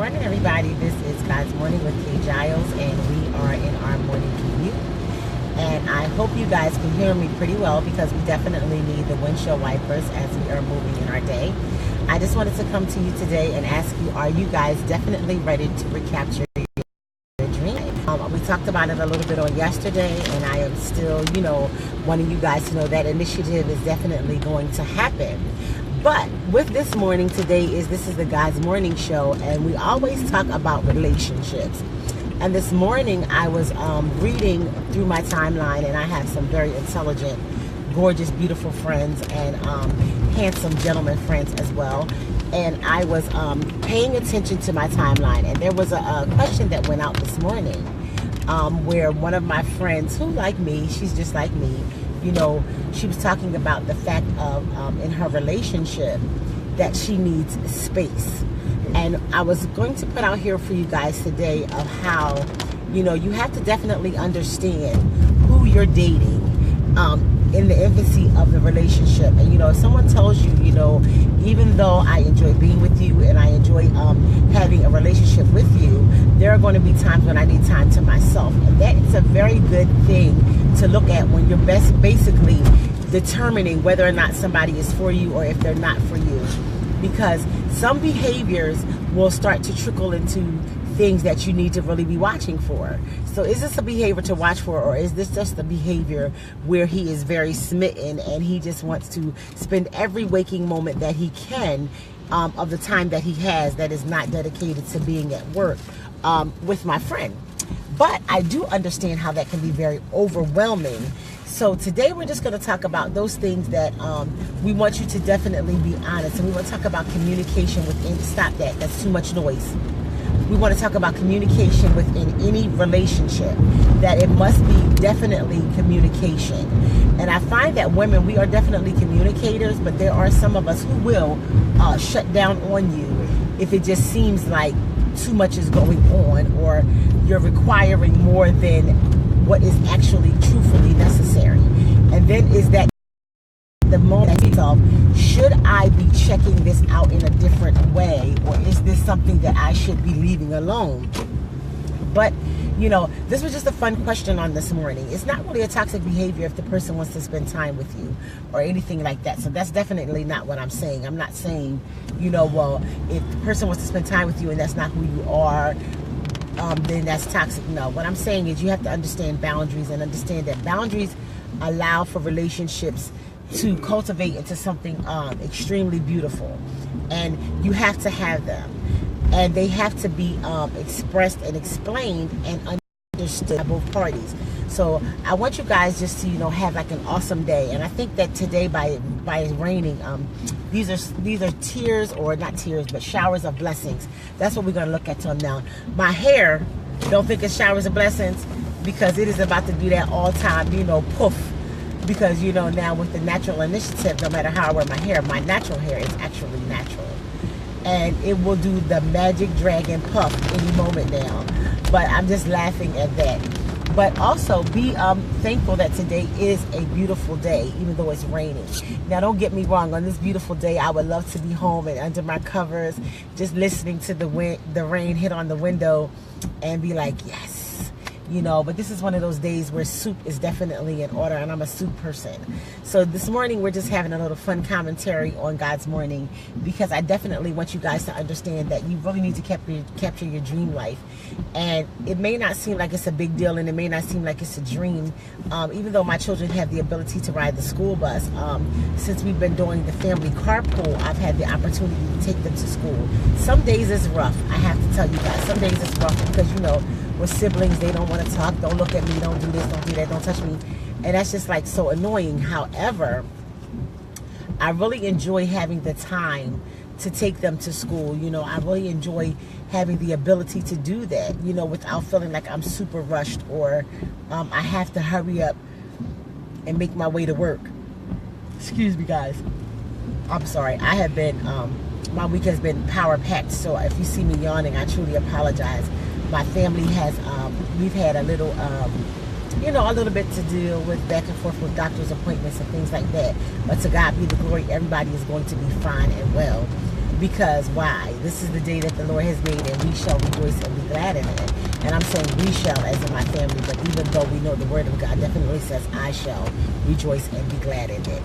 morning, everybody. This is God's Morning with Kaye Giles, and we are in our morning commute. And I hope you guys can hear me pretty well because we definitely need the windshield wipers as we are moving in our day. I just wanted to come to you today and ask you, are you guys definitely ready to recapture your dream? We talked about it a little bit on yesterday, and I am still, wanting you guys to know that initiative is definitely going to happen. But with this morning, this is the God's Morning Show, and we always talk about relationships. And this morning, I was reading through my timeline, and I have some very intelligent, gorgeous, beautiful friends, and handsome gentleman friends as well. And I was paying attention to my timeline, and there was a question that went out this morning where one of my friends, who like me, she's just like me, she was talking about the fact of in her relationship that she needs space. And I was going to put out here for you guys today of how, you have to definitely understand who you're dating in the infancy of the relationship. And, if someone tells you, even though I enjoy being with you and I enjoy having a relationship with you, there are going to be times when I need time to myself. And that's a very good thing to look at when you're basically determining whether or not somebody is for you or if they're not for you. Because some behaviors will start to trickle into things that you need to really be watching for. So is this a behavior to watch for, or is this just a behavior where he is very smitten and he just wants to spend every waking moment that he can of the time that he has that is not dedicated to being at work with my friend? But I do understand how that can be very overwhelming. So today we're just going to talk about those things that we want you to definitely be honest. And we want to talk about communication within, stop that, that's too much noise. We want to talk about communication within any relationship, that it must be definitely communication. And I find that women, we are definitely communicators, but there are some of us who will shut down on you if it just seems like too much is going on, or you're requiring more than what is actually truthfully necessary. And then is that the moment of, should I be checking this out in a different way, or is this something that I should be leaving alone? But this was just a fun question on this morning. It's not really a toxic behavior if the person wants to spend time with you or anything like that. So that's definitely not what I'm saying. I'm not saying, well, if the person wants to spend time with you and that's not who you are, then that's toxic. No, what I'm saying is you have to understand boundaries, and understand that boundaries allow for relationships to cultivate into something extremely beautiful. And you have to have them. And they have to be expressed and explained and understood by both parties. So I want you guys just to, have like an awesome day. And I think that today, by it raining, these are tears, or not tears, but showers of blessings. That's what we're going to look at till now. My hair, don't think it's showers of blessings, because it is about to do that all time, poof. Because, now with the natural initiative, no matter how I wear my hair, my natural hair is actually natural. And it will do the magic dragon puff any moment now. But I'm just laughing at that. But also be thankful that today is a beautiful day, even though it's raining. Now, don't get me wrong. On this beautiful day, I would love to be home and under my covers, just listening to the rain hit on the window and be like, yes. But this is one of those days where soup is definitely in order, and I'm a soup person. So this morning, we're just having a little fun commentary on God's morning, because I definitely want you guys to understand that you really need to capture your dream life. And it may not seem like it's a big deal, and it may not seem like it's a dream, even though my children have the ability to ride the school bus. Since we've been doing the family carpool, I've had the opportunity to take them to school. Some days it's rough, I have to tell you guys. Some days it's rough because, with siblings, they don't want to talk, don't look at me, don't do this, don't do that, don't touch me. And that's just like so annoying. However, I really enjoy having the time to take them to school. I really enjoy having the ability to do that, without feeling like I'm super rushed, or I have to hurry up and make my way to work. Excuse me, guys. I'm sorry. I have been, my week has been power packed. So if you see me yawning, I truly apologize. My family has, we've had a little, a little bit to deal with back and forth with doctor's appointments and things like that. But to God be the glory, everybody is going to be fine and well. Because why? This is the day that the Lord has made, and we shall rejoice and be glad in it. And I'm saying we shall as in my family, but even though we know the word of God definitely says I shall rejoice and be glad in it.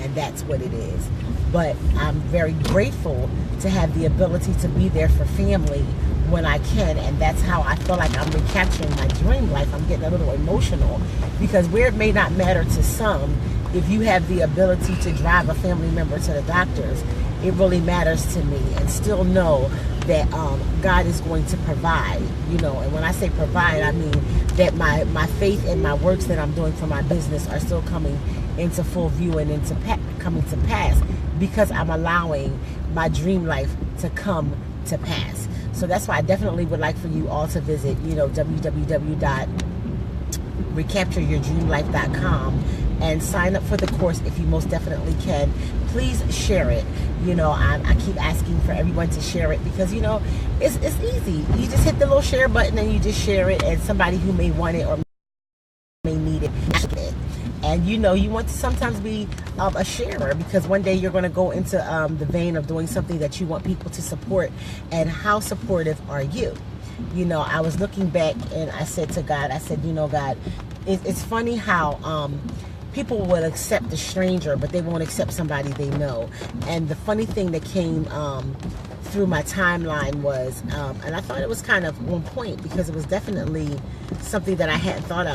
And that's what it is. But I'm very grateful to have the ability to be there for family when I can, and that's how I feel like I'm recapturing my dream life. I'm getting a little emotional because where it may not matter to some, if you have the ability to drive a family member to the doctors, it really matters to me, and still know that God is going to provide, you know. And when I say provide, I mean that my faith and my works that I'm doing for my business are still coming into full view and into coming to pass, because I'm allowing my dream life to come to pass. So that's why I definitely would like for you all to visit, you know, www.recaptureyourdreamlife.com and sign up for the course if you most definitely can. Please share it. You know, I keep asking for everyone to share it because, you know, it's easy. You just hit the little share button and you just share it, and somebody who may want it or may need it. And you know, you want to sometimes be a sharer, because one day you're going to go into the vein of doing something that you want people to support. And how supportive are you? You know, I was looking back and I said to God, I said, you know, God, it's funny how people will accept a stranger, but they won't accept somebody they know. And the funny thing that came through my timeline was, and I thought it was kind of on point, because it was definitely something that I hadn't thought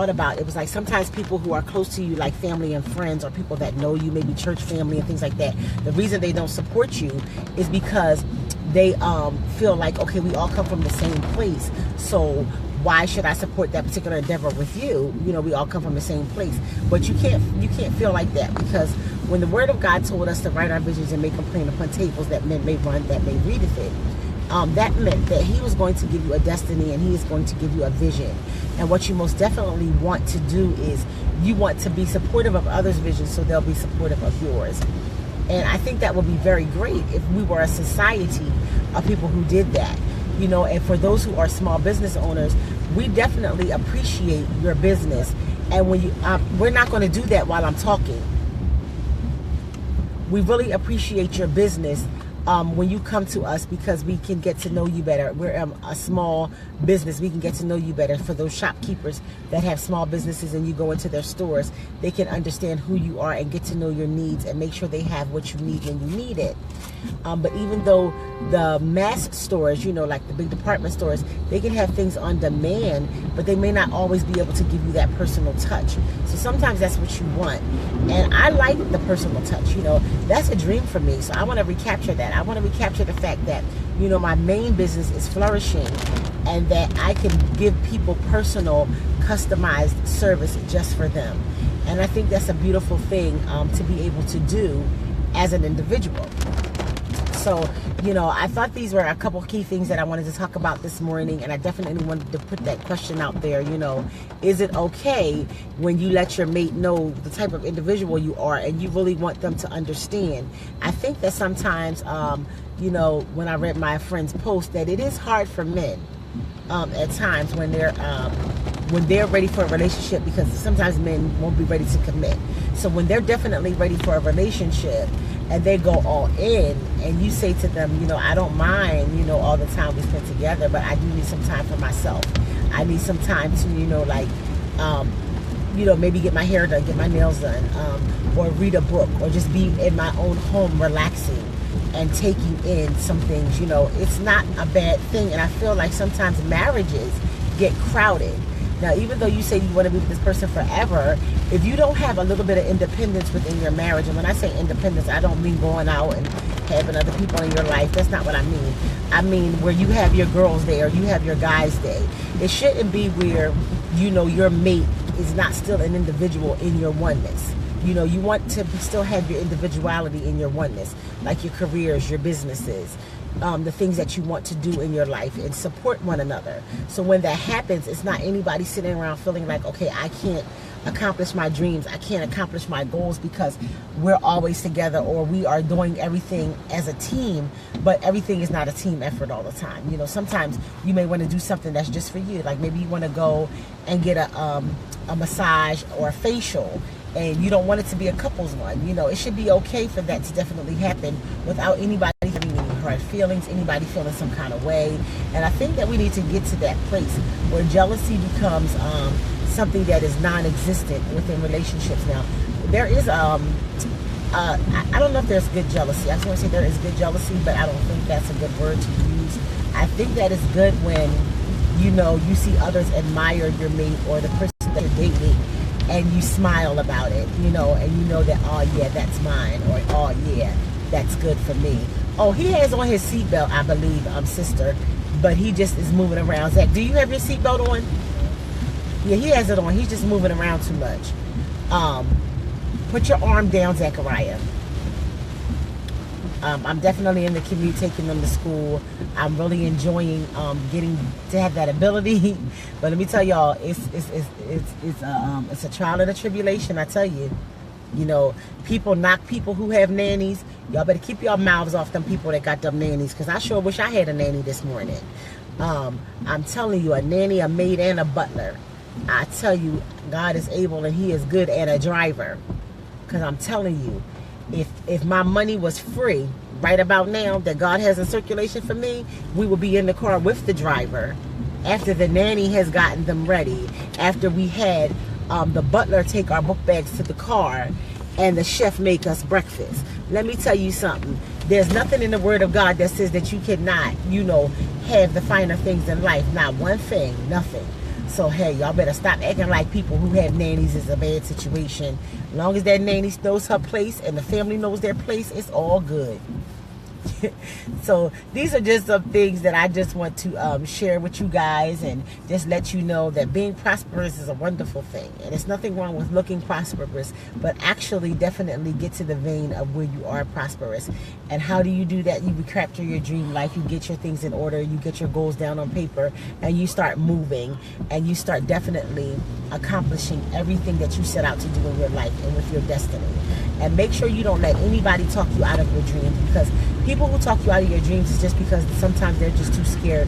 about. It was like sometimes people who are close to you, like family and friends, or people that know you, maybe church family and things like that, the reason they don't support you is because they feel like, okay, we all come from the same place, so why should I support that particular endeavor with you? You know, we all come from the same place. But you can't feel like that, because when the word of God told us to write our visions and make them plain upon tables that men may run, that may readeth it, that meant that he was going to give you a destiny, and he is going to give you a vision. And what you most definitely want to do is you want to be supportive of others' visions, so they'll be supportive of yours. And I think that would be very great if we were a society of people who did that. You know, and for those who are small business owners, we definitely appreciate your business. And when you, we're not going to do that while I'm talking. We really appreciate your business when you come to us, because we can get to know you better. We're a small business. We can get to know you better. For those shopkeepers that have small businesses and you go into their stores, they can understand who you are and get to know your needs and make sure they have what you need when you need it. But even though the mass stores, you know, like the big department stores, they can have things on demand, but they may not always be able to give you that personal touch. So sometimes that's what you want. And I like the personal touch, you know, that's a dream for me. So I want to recapture that. I want to recapture the fact that, you know, my main business is flourishing, and that I can give people personal, customized service just for them. And I think that's a beautiful thing to be able to do as an individual. So, you know, I thought these were a couple key things that I wanted to talk about this morning, and I definitely wanted to put that question out there, you know, is it okay when you let your mate know the type of individual you are and you really want them to understand? I think that sometimes, you know, when I read my friend's post, that it is hard for men at times when they're ready for a relationship, because sometimes men won't be ready to commit. So when they're definitely ready for a relationship and they go all in, and you say to them, you know, I don't mind, you know, all the time we spend together, but I do need some time for myself. I need some time to, you know, like, you know, maybe get my hair done, get my nails done, or read a book, or just be in my own home relaxing and taking in some things. You know, it's not a bad thing. And I feel like sometimes marriages get crowded. Now, even though you say you want to be with this person forever, if you don't have a little bit of independence within your marriage, and when I say independence, I don't mean going out and having other people in your life. That's not what I mean. I mean where you have your girls' day or you have your guys' day. It shouldn't be where, you know, your mate is not still an individual in your oneness. You know, you want to still have your individuality in your oneness, like your careers, your businesses, the things that you want to do in your life, and support one another. So when that happens, it's not anybody sitting around feeling like, okay, I can't accomplish my dreams, I can't accomplish my goals because we're always together, or we are doing everything as a team, but everything is not a team effort all the time. You know, sometimes you may want to do something that's just for you. Like maybe you want to go and get a massage or a facial, and you don't want it to be a couple's one. You know, it should be okay for that to definitely happen without anybody having hard feelings, anybody feeling some kind of way. And I think that we need to get to that place where jealousy becomes something that is non-existent within relationships. Now, there is I don't know if there's good jealousy. I just want to say there is good jealousy, but I don't think that's a good word to use. I think that it's good when, you know, you see others admire your mate or the person that you're dating, and you smile about it, you know, and you know that, oh yeah, that's mine, or oh yeah, that's good for me. Oh, he has on his seatbelt, I believe, sister, but he just is moving around. Zach, do you have your seatbelt on? Yeah, he has it on. He's just moving around too much. Put your arm down, Zachariah. I'm definitely in the commute, taking them to school. I'm really enjoying getting to have that ability. But let me tell y'all, it's a trial and a tribulation. I tell you, you know, people knock people who have nannies. Y'all better keep your mouths off them people that got them nannies, because I sure wish I had a nanny this morning. I'm telling you, a nanny, a maid, and a butler. I tell you, God is able and He is good, and a driver. Because I'm telling you, if my money was free right about now that God has in circulation for me, we will be in the car with the driver after the nanny has gotten them ready, after we had the butler take our book bags to the car, and the chef make us breakfast. Let me tell you something. There's nothing in the Word of God that says that you cannot, you know, have the finer things in life. Not one thing, nothing. So, hey, y'all better stop acting like people who have nannies is a bad situation. As long as that nanny knows her place and the family knows their place, it's all good. So these are just some things that I just want to share with you guys, and just let you know that being prosperous is a wonderful thing, and there's nothing wrong with looking prosperous, but actually definitely get to the vein of where you are prosperous. And how do you do that? You capture your dream life, you get your things in order, you get your goals down on paper, and you start moving, and you start definitely accomplishing everything that you set out to do in your life and with your destiny. And make sure you don't let anybody talk you out of your dreams, because people who talk you out of your dreams is just because sometimes they're just too scared